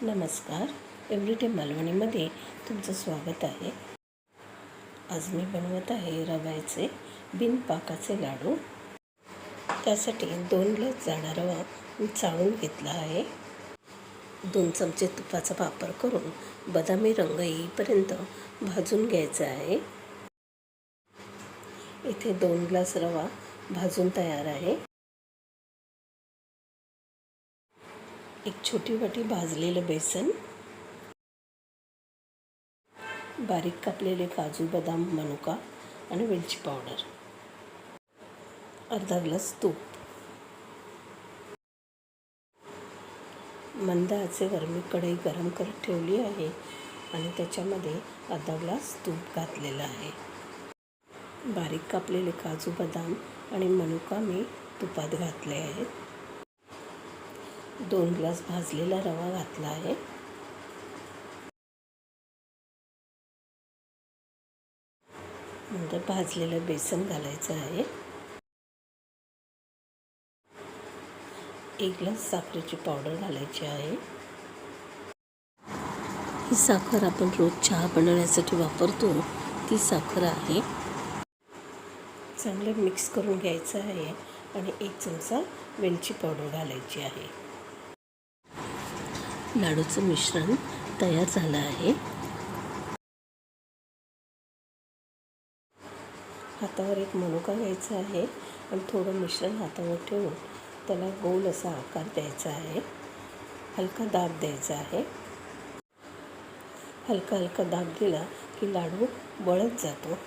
नमस्कार. एव्हरीडे मालवणीमध्ये तुमचं स्वागत आहे. आज मी बनवत आहे रव्याचे बिनपाकाचे लाडू. त्यासाठी 2 ग्लास जाडा रवा मी चाळून घेतला आहे. 2 चमचे तुपाचा वापर करून बदामी रंग येईपर्यंत भाजून घ्यायचा आहे. इथे 2 ग्लास रवा भाजून तयार आहे. एक छोटी वाटी भाजलेलं बेसन, बारीक कापलेले काजू, बदाम, मनुका आणि वेलची पावडर, अर्धा ग्लास तूप. मंद आचेवर मी कढई गरम करत ठेवली आहे आणि त्याच्यामध्ये अर्धा ग्लास तूप घातलेलं आहे. बारीक कापलेले काजू, बदाम आणि मनुका मी तुपात घातले आहेत. 2 ग्लास भाजलेला रवा घातला आहे. नंतर भाजलेलं बेसन घालायचं आहे. 1 ग्लास साखरेची पावडर घालायची आहे. ही साखर आपण रोज चहा बनवण्यासाठी वापरतो ती साखर आहे. चांगले मिक्स करून घ्यायचं आहे आणि 1 चमचा वेलची पावडर घालायची आहे. लाडूचं मिश्रण तयार झालं आहे. हातावर एक मनुका घ्यायचा आहे आणि थोडं मिश्रण हातावर ठेवून त्याला गोल असा आकार द्यायचा आहे. हलका दाब द्यायचा आहे. हलका दाब दिला की लाडू वळत जातो.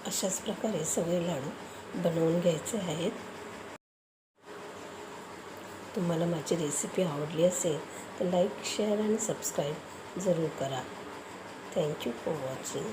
अशाच प्रकारे सगळे लाडू बनवून घ्यायचे आहेत. तुम्हाला माझी रेसिपी आवडली असेल तर लाईक, शेअर आणि सबस्क्राईब जरूर करा. Thank you for watching.